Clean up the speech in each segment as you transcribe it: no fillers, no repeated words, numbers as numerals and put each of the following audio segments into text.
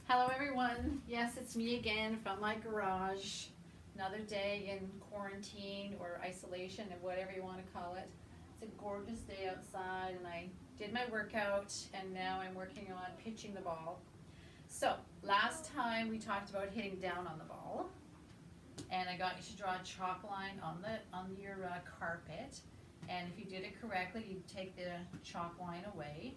Hello everyone. Yes, it's me again from my garage. Another day in quarantine or isolation and whatever you want to call it. It's a gorgeous day outside and I did my workout and now I'm working on pitching the ball. So last time we talked about hitting down on the ball and I got you to draw a chalk line on your carpet, and if you did it correctly you'd take the chalk line away.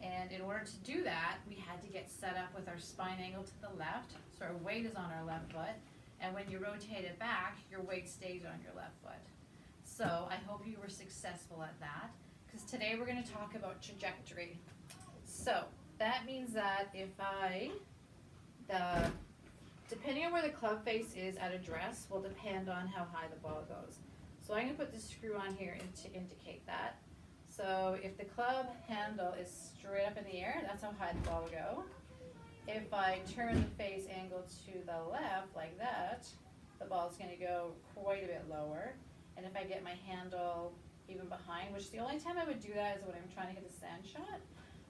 And in order to do that, we had to get set up with our spine angle to the left, so our weight is on our left foot, and when you rotate it back, your weight stays on your left foot. So I hope you were successful at that, because today we're going to talk about trajectory. So that means that if depending on where the club face is at address will depend on how high the ball goes. So I'm going to put this screw on here to indicate that. So if the club handle is straight up in the air, that's how high the ball will go. If I turn the face angle to the left like that, the ball is going to go quite a bit lower. And if I get my handle even behind, which the only time I would do that is when I'm trying to hit a sand shot,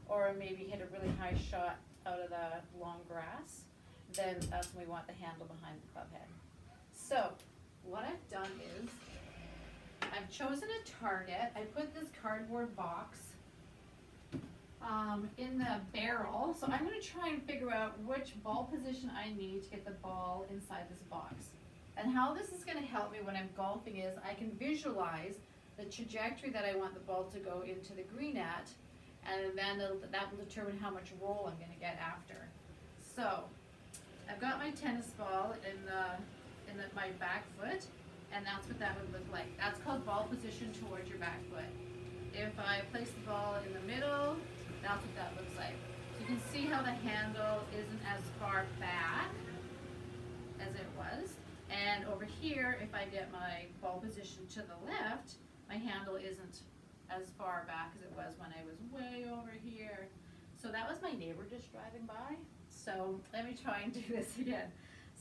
or maybe hit a really high shot out of the long grass, then that's when we want the handle behind the club head. So what I've done is, I've chosen a target. I put this cardboard box in the barrel. So I'm going to try and figure out which ball position I need to get the ball inside this box. And how this is going to help me when I'm golfing is I can visualize the trajectory that I want the ball to go into the green at, and then that will determine how much roll I'm going to get after. So I've got my tennis ball in my back foot. And that's what that would look like. That's called ball position towards your back foot. If I place the ball in the middle, that's what that looks like. So you can see how the handle isn't as far back as it was. And over here, if I get my ball position to the left, my handle isn't as far back as it was when I was way over here. So that was my neighbor just driving by. So let me try and do this again.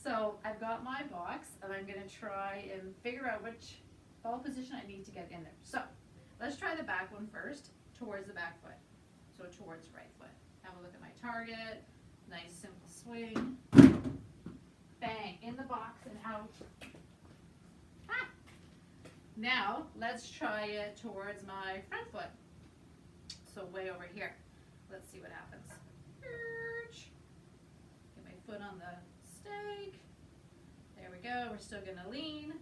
So I've got my box and I'm going to try and figure out which ball position I need to get in there. So let's try the back one first, towards the back foot. So towards right foot. Have a look at my target. Nice simple swing. Bang, in the box and out. Ah! Now let's try it towards my front foot. So way over here. Let's see what happens. Get my foot on the stake. There we go. We're still going to lean.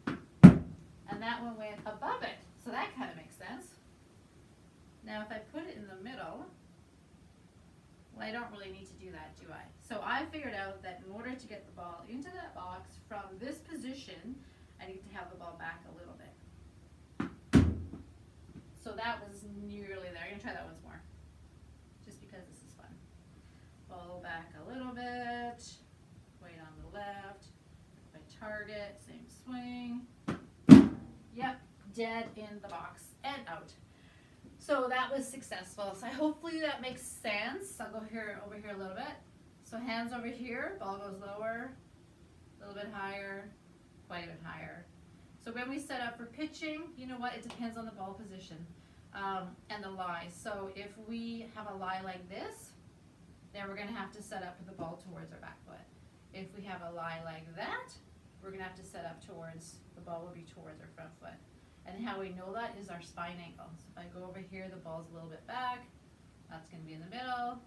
And that one went above it. So that kind of makes sense. Now if I put it in the middle, well, I don't really need to do that, do I? So I figured out that in order to get the ball into that box from this position, I need to have the ball back a little bit. So that was nearly there. I'm going to try that once more, just because this is fun. Ball back a little bit, weight on the left, my target, same swing. Yep, dead in the box and out. So that was successful. So hopefully that makes sense. I'll go over here a little bit. So hands over here, ball goes lower, a little bit higher, quite a bit higher. So when we set up for pitching, you know what, it depends on the ball position and the lie. So if we have a lie like this, then we're going to have to set up with the ball towards our back foot. If we have a lie like that, we're going to have to set up towards, the ball will be towards our front foot. And how we know that is our spine angle. So if I go over here, the ball's a little bit back, that's going to be in the middle,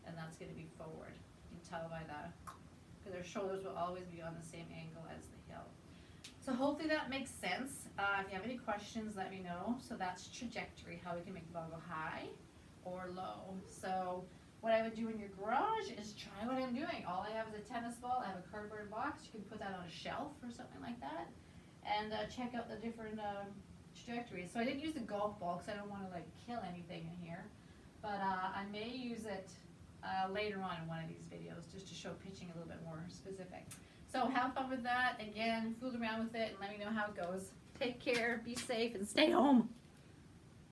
and that's going to be forward. You can tell by that, because our shoulders will always be on the same angle as the heel. So hopefully that makes sense. If you have any questions, let me know. So that's trajectory, how we can make the ball go high or low. So what I would do in your garage is try what I'm doing. All I have is a tennis ball. I have a cardboard box. You can put that on a shelf or something like that, and check out the different trajectories. So I didn't use the golf ball because I don't want to like kill anything in here, but I may use it later on in one of these videos just to show pitching a little bit more specific. So have fun with that. Again, fool around with it and let me know how it goes. Take care, be safe, and stay home.